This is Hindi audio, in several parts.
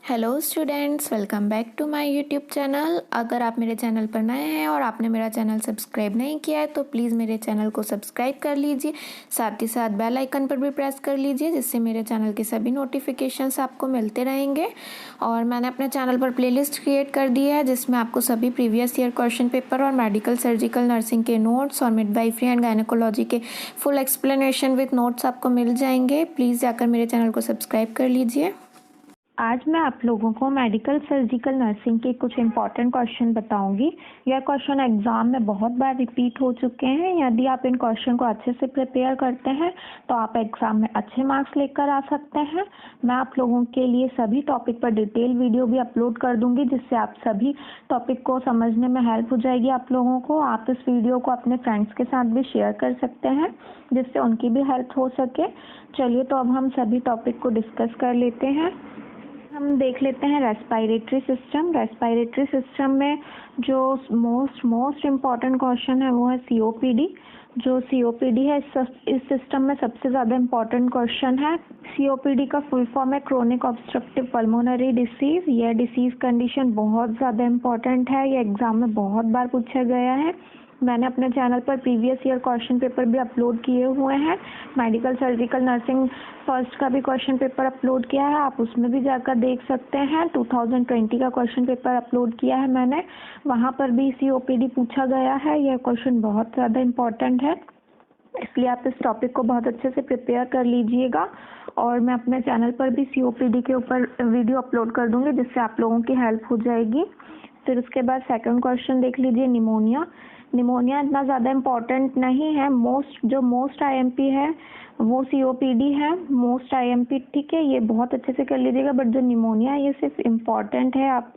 Hello students, welcome back to my YouTube channel. अगर आप मेरे चैनल पर नए हैं और आपने मेरा चैनल सब्सक्राइब नहीं किया है तो प्लीज़ मेरे चैनल को सब्सक्राइब कर लीजिए। साथ ही साथ बेल आइकन पर भी प्रेस कर लीजिए, जिससे मेरे चैनल के सभी नोटिफिकेशंस आपको मिलते रहेंगे। और मैंने अपने चैनल पर प्लेलिस्ट क्रिएट कर दी है, जिसमें आपको सभी प्रीवियस ईयर क्वेश्चन पेपर और मेडिकल सर्जिकल नर्सिंग के नोट्स और मिडवाइफरी एंड गायनेकोलॉजी के फुल एक्सप्लेनेशन विथ नोट्स आपको मिल जाएंगे। प्लीज़ जाकर मेरे चैनल को सब्सक्राइब कर लीजिए। आज मैं आप लोगों को मेडिकल सर्जिकल नर्सिंग के कुछ इम्पॉर्टेंट क्वेश्चन बताऊंगी। यह क्वेश्चन एग्जाम में बहुत बार रिपीट हो चुके हैं। यदि आप इन क्वेश्चन को अच्छे से प्रिपेयर करते हैं तो आप एग्जाम में अच्छे मार्क्स लेकर आ सकते हैं। मैं आप लोगों के लिए सभी टॉपिक पर डिटेल वीडियो भी अपलोड कर दूंगी, जिससे आप सभी टॉपिक को समझने में हेल्प हो जाएगी आप लोगों को। आप इस वीडियो को अपने फ्रेंड्स के साथ भी शेयर कर सकते हैं, जिससे उनकी भी हेल्प हो सके। चलिए तो अब हम सभी टॉपिक को डिस्कस कर लेते हैं। हम देख लेते हैं रेस्पिरेटरी सिस्टम। रेस्पिरेटरी सिस्टम में जो मोस्ट इम्पॉर्टेंट क्वेश्चन है वो है सीओपीडी। जो सीओपीडी है इस सिस्टम में सबसे ज़्यादा इम्पॉर्टेंट क्वेश्चन है। सीओपीडी का फुल फॉर्म है क्रोनिक ऑब्स्ट्रक्टिव पल्मोनरी डिसीज़। यह डिसीज़ कंडीशन बहुत ज़्यादा इम्पॉर्टेंट है, ये एग्ज़ाम में बहुत बार पूछा गया है। मैंने अपने चैनल पर प्रीवियस ईयर क्वेश्चन पेपर भी अपलोड किए हुए हैं। मेडिकल सर्जिकल नर्सिंग फर्स्ट का भी क्वेश्चन पेपर अपलोड किया है, आप उसमें भी जाकर देख सकते हैं। 2020 का क्वेश्चन पेपर अपलोड किया है मैंने, वहाँ पर भी सीओपीडी पूछा गया है। यह क्वेश्चन बहुत ज़्यादा इम्पॉर्टेंट है, इसलिए आप इस टॉपिक को बहुत अच्छे से प्रिपेयर कर लीजिएगा। और मैं अपने चैनल पर भी सीओपीडी के ऊपर वीडियो अपलोड कर दूँगी, जिससे आप लोगों की हेल्प हो जाएगी। फिर उसके बाद सेकंड क्वेश्चन देख लीजिए, निमोनिया। निमोनिया इतना ज़्यादा इम्पॉर्टेंट नहीं है। मोस्ट आईएमपी है वो सीओपीडी है, मोस्ट आईएमपी, ठीक है, ये बहुत अच्छे से कर लीजिएगा। बट जो निमोनिया है ये सिर्फ इम्पॉर्टेंट है, आप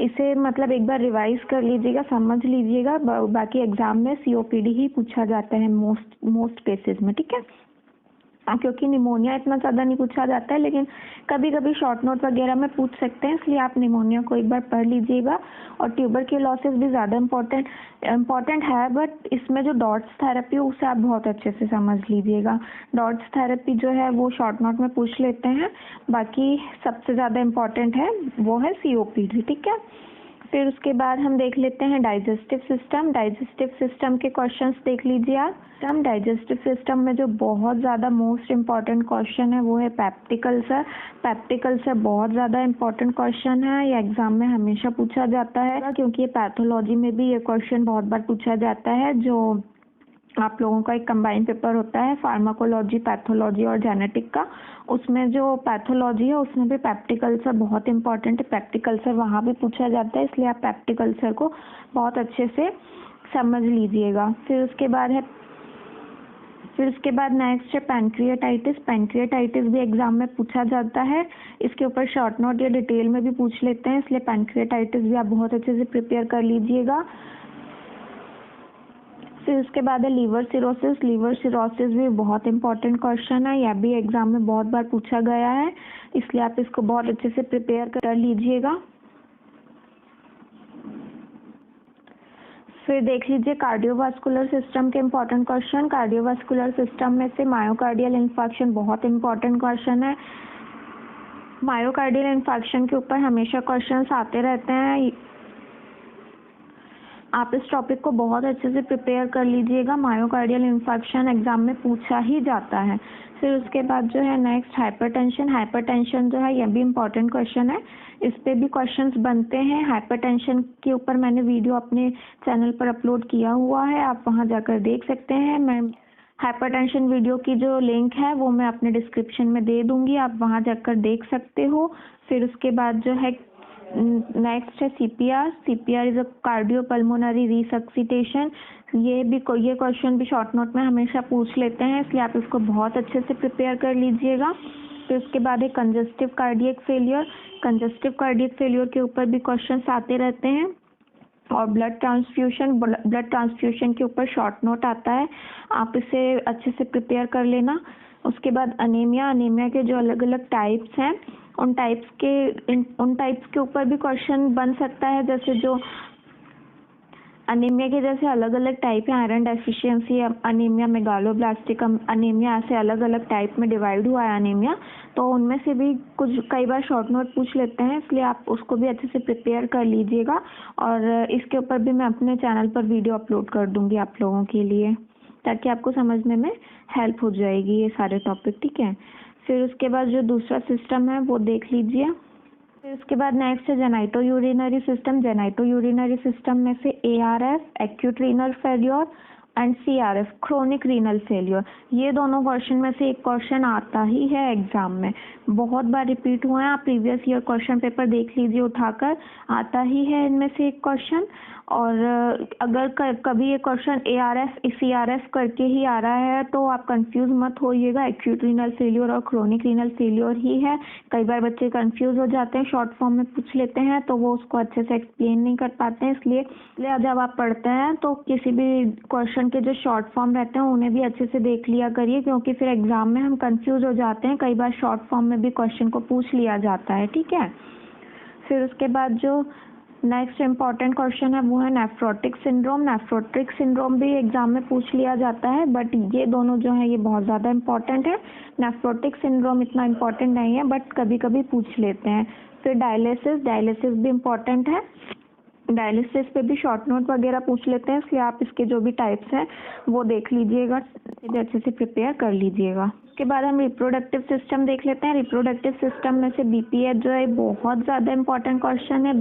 इसे मतलब एक बार रिवाइज कर लीजिएगा, समझ लीजिएगा। बाकी एग्जाम में सीओपीडी ही पूछा जाता है मोस्ट केसेस में, ठीक है। क्योंकि निमोनिया इतना ज़्यादा नहीं पूछा जाता है, लेकिन कभी कभी शॉर्ट नोट वगैरह में पूछ सकते हैं, इसलिए आप निमोनिया को एक बार पढ़ लीजिएगा। और ट्यूबरक्यूलोसिस भी ज़्यादा इम्पॉर्टेंट है, बट इसमें जो डॉट्स थेरेपी उसे आप बहुत अच्छे से समझ लीजिएगा। डॉट्स थेरेपी जो है वो शॉर्ट नोट में पूछ लेते हैं, बाकी सबसे ज़्यादा इम्पॉर्टेंट है वो है सीओपीडी, ठीक है। फिर उसके बाद हम देख लेते हैं डाइजेस्टिव सिस्टम। डाइजेस्टिव सिस्टम के क्वेश्चंस देख लीजिए आप। हम डाइजेस्टिव सिस्टम में जो बहुत ज़्यादा मोस्ट इम्पॉर्टेंट क्वेश्चन है वो है पेप्टिक अल्सर। पेप्टिक अल्सर बहुत ज़्यादा इम्पॉर्टेंट क्वेश्चन है, ये एग्जाम में हमेशा पूछा जाता है, क्योंकि ये पैथोलॉजी में भी ये क्वेश्चन बहुत बार पूछा जाता है। जो आप लोगों का एक कंबाइंड पेपर होता है फार्माकोलॉजी, पैथोलॉजी और जेनेटिक का, उसमें जो पैथोलॉजी है उसमें भी पेप्टिक अल्सर बहुत इंपॉर्टेंट है। पेप्टिक अल्सर वहाँ भी पूछा जाता है, इसलिए आप पेप्टिक अल्सर को बहुत अच्छे से समझ लीजिएगा। फिर उसके बाद नेक्स्ट है पैंक्रियाटाइटिस। पैंक्रियाटाइटिस भी एग्जाम में पूछा जाता है, इसके ऊपर शॉर्ट नोट या डिटेल में भी पूछ लेते हैं, इसलिए पैंक्रियाटाइटिस भी आप बहुत अच्छे से प्रिपेयर कर लीजिएगा। फिर उसके बाद है लीवर सिरोसिस। लीवर सिरोसिस भी बहुत इंपॉर्टेंट क्वेश्चन है, यह भी एग्जाम में बहुत बार पूछा गया है, इसलिए आप इसको बहुत अच्छे से प्रिपेयर कर लीजिएगा। फिर देख लीजिए कार्डियोवास्कुलर सिस्टम के इम्पॉर्टेंट क्वेश्चन। कार्डियोवास्कुलर सिस्टम में से मायोकार्डियल इन्फार्क्शन बहुत इंपॉर्टेंट क्वेश्चन है। मायोकार्डियल इन्फार्क्शन के ऊपर हमेशा क्वेश्चंस आते रहते हैं, आप इस टॉपिक को बहुत अच्छे से प्रिपेयर कर लीजिएगा। मायोकार्डियल इन्फार्क्शन एग्जाम में पूछा ही जाता है। फिर उसके बाद जो है नेक्स्ट हाइपरटेंशन। हाइपरटेंशन जो है यह भी इम्पॉर्टेंट क्वेश्चन है, इस पे भी क्वेश्चंस बनते हैं। हाइपरटेंशन के ऊपर मैंने वीडियो अपने चैनल पर अपलोड किया हुआ है, आप वहां जाकर देख सकते हैं। मैं हाइपरटेंशन वीडियो की जो लिंक है वो मैं अपने डिस्क्रिप्शन में दे दूंगी, आप वहां जाकर देख सकते हो। फिर उसके बाद जो है नेक्स्ट है CPR. CPR is a cardiopulmonary resuscitation. ये क्वेश्चन भी शॉर्ट नोट में हमेशा पूछ लेते हैं, इसलिए आप इसको बहुत अच्छे से प्रिपेयर कर लीजिएगा। फिर उसके बाद है congestive cardiac failure. Congestive cardiac failure के ऊपर भी क्वेश्चंस आते रहते हैं। और ब्लड ट्रांसफ्यूशन के ऊपर शॉर्ट नोट आता है, आप इसे अच्छे से प्रिपेयर कर लेना। उसके बाद अनीमिया के जो अलग अलग टाइप्स हैं उन टाइप्स के ऊपर भी क्वेश्चन बन सकता है, जैसे जो अनीमिया के जैसे अलग अलग टाइप है, iron deficiency anaemia, megaloblastic anaemia, ऐसे अलग अलग टाइप में डिवाइड हुआ है अनीमिया। तो उनमें से भी कुछ कई बार शॉर्ट नोट पूछ लेते हैं, इसलिए आप उसको भी अच्छे से प्रिपेयर कर लीजिएगा। और इसके ऊपर भी मैं अपने चैनल पर वीडियो अपलोड कर दूंगी आप लोगों के लिए, ताकि आपको समझने में हेल्प हो जाएगी ये सारे टॉपिक, ठीक है। फिर उसके बाद जो दूसरा सिस्टम है वो देख लीजिए। फिर उसके बाद नेक्स्ट है genito urinary system. Genito urinary system में से ARF acute renal failure and CRF chronic renal failure, ये दोनों क्वेश्चन में से एक क्वेश्चन आता ही है एग्जाम में, बहुत बार रिपीट हुआ है। आप प्रीवियस ईयर क्वेश्चन पेपर देख लीजिए उठाकर, आता ही है इनमें से एक क्वेश्चन। और अगर कभी ये क्वेश्चन ARF CRF करके ही आ रहा है तो आप कंफ्यूज मत होइएगा, एक्यूट रीनल फेल्योर और क्रोनिक रीनल फेल्योर ही है। कई बार बच्चे कंफ्यूज हो जाते हैं, शॉर्ट फॉर्म में पूछ लेते हैं तो वो उसको अच्छे से एक्सप्लेन नहीं कर पाते हैं, इसलिए जब आप पढ़ते हैं तो किसी भी क्वेश्चन के जो शॉर्ट फॉर्म रहते हैं उन्हें भी अच्छे से देख लिया करिए, क्योंकि फिर एग्जाम में हम कंफ्यूज हो जाते हैं। कई बार शॉर्ट फॉर्म में भी क्वेश्चन को पूछ लिया जाता है, ठीक है। फिर उसके बाद जो नेक्स्ट इम्पॉर्टेंट क्वेश्चन है वो है नेफ्रोटिक सिंड्रोम। नेफ्रोटिक सिंड्रोम भी एग्जाम में पूछ लिया जाता है, बट ये दोनों जो है ये बहुत ज़्यादा इम्पॉर्टेंट है। नेफ्रोटिक सिंड्रोम इतना इम्पॉर्टेंट नहीं है, बट कभी कभी पूछ लेते हैं। फिर डायलिसिस भी इम्पॉर्टेंट है, डायलिसिस पे भी शॉर्ट नोट वगैरह पूछ लेते हैं, इसलिए आप इसके जो भी टाइप्स हैं वो देख लीजिएगा, अच्छे से प्रिपेयर कर लीजिएगा। उसके बाद हम रिप्रोडक्टिव सिस्टम देख लेते हैं। रिप्रोडक्टिव सिस्टम में से BPH जो है बहुत ज़्यादा इंपॉर्टेंट क्वेश्चन है।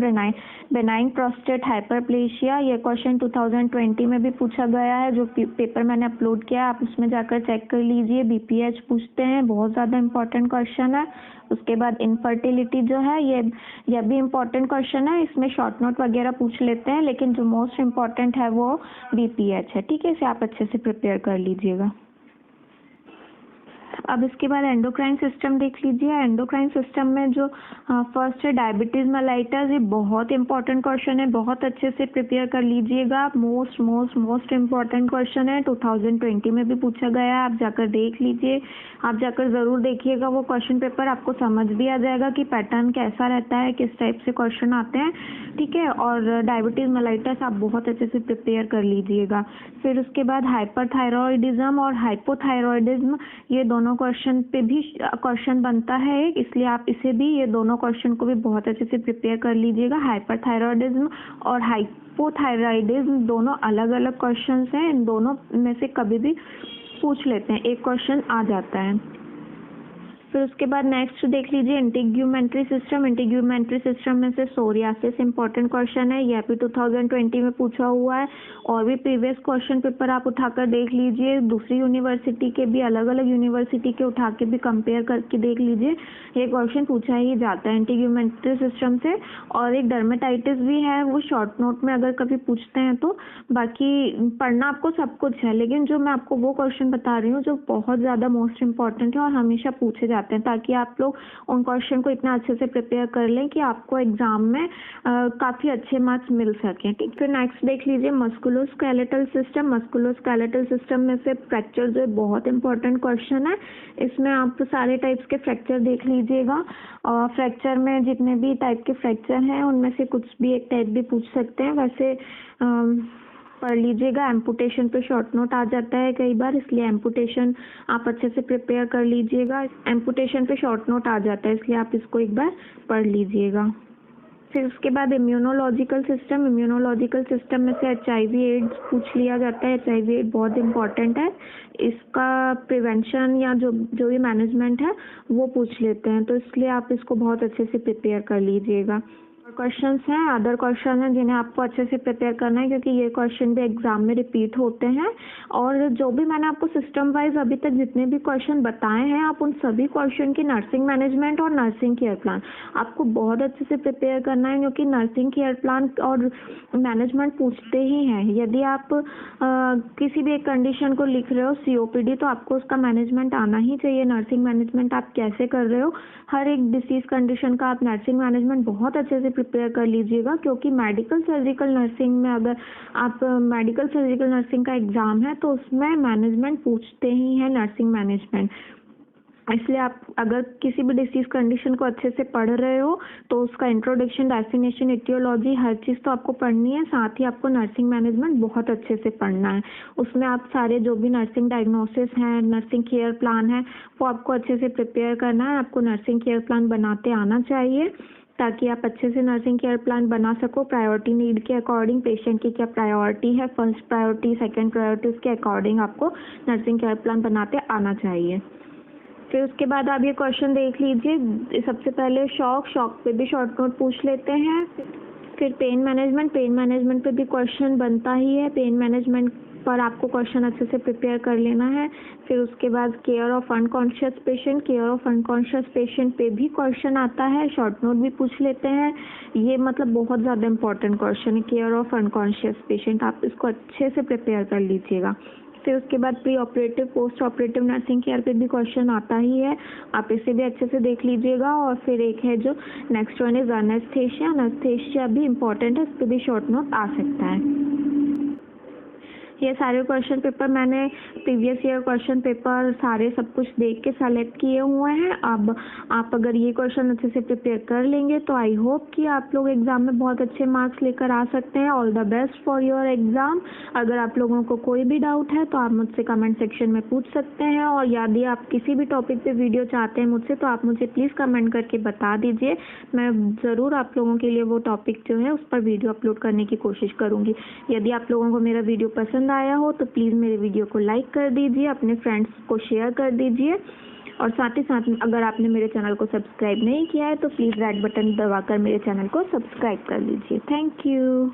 बेनाइन प्रोस्टेट हाइपरप्लेशिया, ये क्वेश्चन 2020 में भी पूछा गया है, जो पेपर मैंने अपलोड किया आप उसमें जाकर चेक कर लीजिए। BPH पूछते हैं, बहुत ज़्यादा इंपॉर्टेंट क्वेश्चन है। उसके बाद इनफर्टिलिटी जो है ये भी इम्पॉर्टेंट क्वेश्चन है, इसमें शॉर्ट नोट वगैरह पूछ लेते हैं, लेकिन जो मोस्ट इम्पॉर्टेंट है वो BPH है, ठीक है। इसे आप अच्छे से प्रिपेयर कर लीजिएगा। अब इसके बाद एंडोक्राइन सिस्टम देख लीजिए। एंडोक्राइन सिस्टम में जो फर्स्ट है डायबिटीज मेलाइटस, ये बहुत इंपॉर्टेंट क्वेश्चन है, बहुत अच्छे से प्रिपेयर कर लीजिएगा। मोस्ट इम्पॉर्टेंट क्वेश्चन है, 2020 में भी पूछा गया है, आप जाकर देख लीजिए, आप जाकर ज़रूर देखिएगा वो क्वेश्चन पेपर, आपको समझ भी आ जाएगा कि पैटर्न कैसा रहता है, किस टाइप से क्वेश्चन आते हैं, ठीक है। और डायबिटीज मेलाइटस आप बहुत अच्छे से प्रिपेयर कर लीजिएगा। फिर उसके बाद हाइपरथायरॉयडिज्म और हाइपोथायरॉयडिज्म, ये दोनों क्वेश्चन पे भी क्वेश्चन बनता है एक, इसलिए आप इसे भी, ये दोनों क्वेश्चन को भी बहुत अच्छे से प्रिपेयर कर लीजिएगा। हाइपरथायरॉयडिज्म और हाइपोथायरॉयडिज्म दोनों अलग अलग क्वेश्चंस हैं, इन दोनों में से कभी भी पूछ लेते हैं, एक क्वेश्चन आ जाता है। फिर उसके बाद नेक्स्ट देख लीजिए इंटीग्यूमेंट्री सिस्टम। इंटीग्यूमेंट्री सिस्टम में से सोरियासिस इंपॉर्टेंट क्वेश्चन है, यह भी 2020 में पूछा हुआ है। और भी प्रीवियस क्वेश्चन पेपर आप उठाकर देख लीजिए, दूसरी यूनिवर्सिटी के भी, अलग अलग यूनिवर्सिटी के उठा के भी कंपेयर करके देख लीजिए, ये क्वेश्चन पूछा ही जाता है इंटीग्यूमेंट्री सिस्टम से। और एक डर्मेटाइटिस भी है, वो शॉर्ट नोट में अगर कभी पूछते हैं तो, बाकी पढ़ना आपको सब कुछ है, लेकिन जो मैं आपको वो क्वेश्चन बता रही हूँ जो बहुत ज़्यादा मोस्ट इंपॉर्टेंट है और हमेशा पूछे जाते हैं, ताकि आप लोग उन क्वेश्चन को इतना अच्छे से प्रिपेयर कर लें कि आपको एग्जाम में काफ़ी अच्छे मार्क्स मिल सकें, ठीक। फिर नेक्स्ट देख लीजिए मस्कुलोस्केलेटल सिस्टम। मस्कुलोस्केलेटल सिस्टम में से फ्रैक्चर जो है बहुत इंपॉर्टेंट क्वेश्चन है, इसमें आप सारे टाइप्स के फ्रैक्चर देख लीजिएगा। और फ्रैक्चर में जितने भी टाइप के फ्रैक्चर हैं उनमें से कुछ भी एक टाइप भी पूछ सकते हैं, वैसे पढ़ लीजिएगा। एम्पुटेशन पे शॉर्ट नोट आ जाता है कई बार, इसलिए एम्पुटेशन आप अच्छे से प्रिपेयर कर लीजिएगा। एम्पुटेशन पे शॉर्ट नोट आ जाता है, इसलिए आप इसको एक बार पढ़ लीजिएगा। फिर उसके बाद इम्यूनोलॉजिकल सिस्टम। इम्यूनोलॉजिकल सिस्टम में से HIV एड्स पूछ लिया जाता है। HIV एड्स बहुत इंपॉर्टेंट है, इसका प्रिवेंशन या जो भी मैनेजमेंट है वो पूछ लेते हैं, तो इसलिए आप इसको बहुत अच्छे से प्रिपेयर कर लीजिएगा। क्वेश्चंस हैं, अदर क्वेश्चन हैं जिन्हें आपको अच्छे से प्रिपेयर करना है, क्योंकि ये क्वेश्चन भी एग्जाम में रिपीट होते हैं। और जो भी मैंने आपको सिस्टम वाइज अभी तक जितने भी क्वेश्चन बताए हैं, आप उन सभी क्वेश्चन की नर्सिंग मैनेजमेंट और नर्सिंग केयर प्लान आपको बहुत अच्छे से प्रिपेयर करना है, क्योंकि नर्सिंग केयर प्लान और मैनेजमेंट पूछते ही हैं। यदि आप किसी भी एक कंडीशन को लिख रहे हो COPD, तो आपको उसका मैनेजमेंट आना ही चाहिए। नर्सिंग मैनेजमेंट आप कैसे कर रहे हो, हर एक डिसीज कंडीशन का आप नर्सिंग मैनेजमेंट बहुत अच्छे से प्रिपेयर कर लीजिएगा, क्योंकि मेडिकल सर्जिकल नर्सिंग में अगर आप मेडिकल सर्जिकल नर्सिंग का एग्ज़ाम है तो उसमें मैनेजमेंट पूछते ही हैं, नर्सिंग मैनेजमेंट। इसलिए आप अगर किसी भी डिसीज़ कंडीशन को अच्छे से पढ़ रहे हो तो उसका इंट्रोडक्शन, डेफिनेशन, एटियोलॉजी हर चीज़ तो आपको पढ़नी है। साथ ही आपको नर्सिंग मैनेजमेंट बहुत अच्छे से पढ़ना है। उसमें आप सारे जो भी नर्सिंग डायग्नोसिस हैं, नर्सिंग केयर प्लान है, वो आपको अच्छे से प्रिपेयर करना है। आपको नर्सिंग केयर प्लान बनाते आना चाहिए ताकि आप अच्छे से नर्सिंग केयर प्लान बना सको। प्रायोरिटी नीड के अकॉर्डिंग पेशेंट की क्या प्रायोरिटी है, फर्स्ट प्रायोरिटी, सेकेंड प्रायोरिटी, उसके अकॉर्डिंग आपको नर्सिंग केयर प्लान बनाते आना चाहिए। फिर उसके बाद आप ये क्वेश्चन देख लीजिए। सबसे पहले शॉक पे भी शॉर्ट नोट पूछ लेते हैं। फिर पेन मैनेजमेंट पे भी क्वेश्चन बनता ही है। पेन मैनेजमेंट पर आपको क्वेश्चन अच्छे से प्रिपेयर कर लेना है। फिर उसके बाद केयर ऑफ अनकॉन्शियस पेशेंट पे भी क्वेश्चन आता है, शॉर्ट नोट भी पूछ लेते हैं। ये मतलब बहुत ज़्यादा इंपॉर्टेंट क्वेश्चन है, केयर ऑफ अनकॉन्शियस पेशेंट, आप इसको अच्छे से प्रिपेयर कर लीजिएगा। फिर उसके बाद pre operative, post operative nursing care पे भी क्वेश्चन आता ही है, आप इसे भी अच्छे से देख लीजिएगा। और फिर एक है जो नेक्स्ट वन इज अनेस्थेशिया भी इम्पॉर्टेंट है, इस पर भी शॉर्ट नोट आ सकता है। ये सारे क्वेश्चन पेपर मैंने प्रीवियस ईयर क्वेश्चन पेपर सारे सब कुछ देख के सेलेक्ट किए हुए हैं। अब आप अगर ये क्वेश्चन अच्छे से प्रिपेयर कर लेंगे तो आई होप कि आप लोग एग्ज़ाम में बहुत अच्छे मार्क्स लेकर आ सकते हैं। All the best for your exam. अगर आप लोगों को कोई भी डाउट है तो आप मुझसे कमेंट सेक्शन में पूछ सकते हैं, और यदि आप किसी भी टॉपिक पे वीडियो चाहते हैं मुझसे तो आप मुझे प्लीज़ कमेंट करके बता दीजिए। मैं ज़रूर आप लोगों के लिए वो टॉपिक जो है उस पर वीडियो अपलोड करने की कोशिश करूँगी। यदि आप लोगों को मेरा वीडियो पसंद आया हो तो प्लीज़ मेरे वीडियो को लाइक कर दीजिए, अपने फ्रेंड्स को शेयर कर दीजिए, और साथ ही साथ अगर आपने मेरे चैनल को सब्सक्राइब नहीं किया है तो प्लीज़ रेड बटन दबाकर मेरे चैनल को सब्सक्राइब कर लीजिए। Thank you.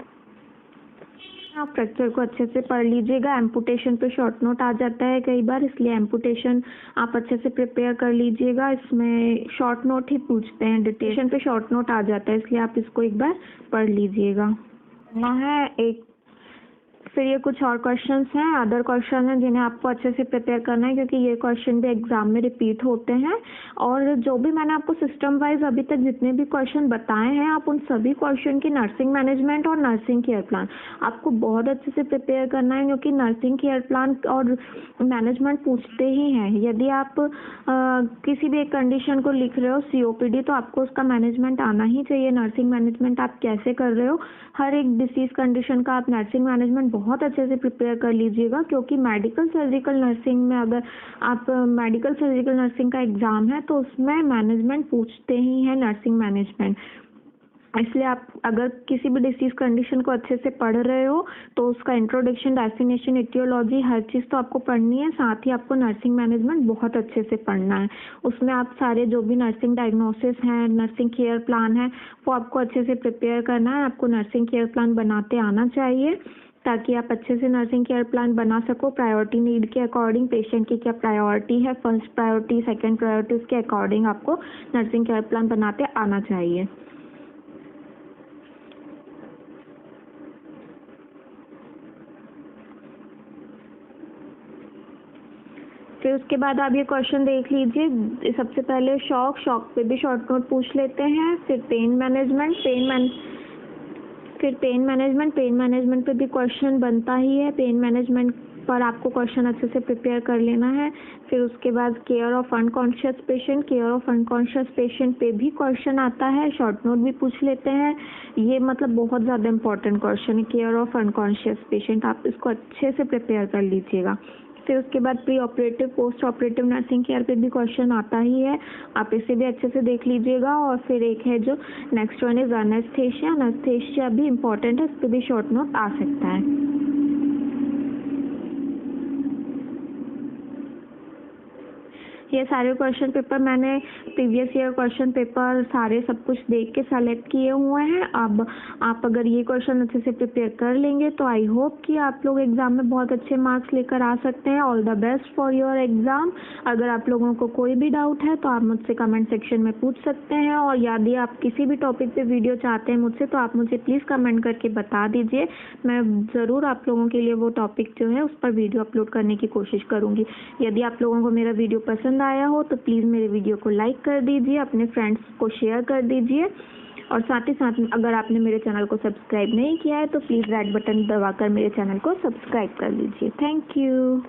आप फ्रैक्चर को अच्छे से पढ़ लीजिएगा। एम्पुटेशन पे शॉर्ट नोट आ जाता है कई बार, इसलिए एम्पुटेशन आप अच्छे से प्रिपेयर कर लीजिएगा। इसमें शॉर्ट नोट ही पूछते हैं, डिटेशन पे शॉर्ट नोट आ जाता है, इसलिए आप इसको एक बार पढ़ लीजिएगा। है एक फिर ये कुछ और क्वेश्चंस हैं, अदर क्वेश्चन हैं जिन्हें आपको अच्छे से प्रिपेयर करना है, क्योंकि ये क्वेश्चन भी एग्जाम में रिपीट होते हैं। और जो भी मैंने आपको सिस्टम वाइज अभी तक जितने भी क्वेश्चन बताए हैं, आप उन सभी क्वेश्चन की नर्सिंग मैनेजमेंट और नर्सिंग केयर प्लान आपको बहुत अच्छे से प्रिपेयर करना है, क्योंकि नर्सिंग केयर प्लान और मैनेजमेंट पूछते ही हैं। यदि आप किसी भी एक कंडीशन को लिख रहे हो, COPD, तो आपको उसका मैनेजमेंट आना ही चाहिए। नर्सिंग मैनेजमेंट आप कैसे कर रहे हो, हर एक डिसीज़ कंडीशन का आप नर्सिंग मैनेजमेंट बहुत अच्छे से प्रिपेयर कर लीजिएगा, क्योंकि मेडिकल सर्जिकल नर्सिंग में अगर आप मेडिकल सर्जिकल नर्सिंग का एग्ज़ाम है तो उसमें मैनेजमेंट पूछते ही हैं, नर्सिंग मैनेजमेंट। इसलिए आप अगर किसी भी डिसीज़ कंडीशन को अच्छे से पढ़ रहे हो तो उसका इंट्रोडक्शन, डेफिनेशन, एटियोलॉजी हर चीज़ तो आपको पढ़नी है। साथ ही आपको नर्सिंग मैनेजमेंट बहुत अच्छे से पढ़ना है। उसमें आप सारे जो भी नर्सिंग डायग्नोसिस हैं, नर्सिंग केयर प्लान है, वो आपको अच्छे से प्रिपेयर करना है। आपको नर्सिंग केयर प्लान बनाते आना चाहिए ताकि आप अच्छे से नर्सिंग केयर प्लान बना सको। प्रायोरिटी नीड के अकॉर्डिंग पेशेंट की क्या प्रायोरिटी है, फर्स्ट प्रायोरिटी, सेकेंड प्रायोरिटी, उसके अकॉर्डिंग आपको नर्सिंग केयर प्लान बनाते आना चाहिए। फिर उसके बाद आप ये क्वेश्चन देख लीजिए। सबसे पहले शॉक पे भी शॉर्ट नोट पूछ लेते हैं। फिर पेन मैनेजमेंट पे भी क्वेश्चन बनता ही है। पेन मैनेजमेंट पर आपको क्वेश्चन अच्छे से प्रिपेयर कर लेना है। फिर उसके बाद केयर ऑफ अनकॉन्शियस पेशेंट पे भी क्वेश्चन आता है, शॉर्ट नोट भी पूछ लेते हैं। ये मतलब बहुत ज़्यादा इंपॉर्टेंट क्वेश्चन है, केयर ऑफ अनकॉन्शियस पेशेंट, आप इसको अच्छे से प्रिपेयर कर लीजिएगा। फिर उसके बाद pre operative, post operative nursing care पे भी क्वेश्चन आता ही है, आप इसे भी अच्छे से देख लीजिएगा। और फिर एक है जो नेक्स्ट वन इज अनेस्थेशिया भी इम्पॉर्टेंट है, इस पर भी शॉर्ट नोट आ सकता है। ये सारे क्वेश्चन पेपर मैंने प्रीवियस ईयर क्वेश्चन पेपर सारे सब कुछ देख के सेलेक्ट किए हुए हैं। अब आप अगर ये क्वेश्चन अच्छे से प्रिपेयर कर लेंगे तो आई होप कि आप लोग एग्ज़ाम में बहुत अच्छे मार्क्स लेकर आ सकते हैं। All the best for your exam. अगर आप लोगों को कोई भी डाउट है तो आप मुझसे कमेंट सेक्शन में पूछ सकते हैं, और यदि आप किसी भी टॉपिक पे वीडियो चाहते हैं मुझसे तो आप मुझे प्लीज़ कमेंट करके बता दीजिए। मैं ज़रूर आप लोगों के लिए वो टॉपिक जो है उस पर वीडियो अपलोड करने की कोशिश करूँगी। यदि आप लोगों को मेरा वीडियो पसंद आया हो तो प्लीज़ मेरे वीडियो को लाइक कर दीजिए, अपने फ्रेंड्स को शेयर कर दीजिए, और साथ ही साथ अगर आपने मेरे चैनल को सब्सक्राइब नहीं किया है तो प्लीज़ रेड बटन दबाकर मेरे चैनल को सब्सक्राइब कर लीजिए। Thank you.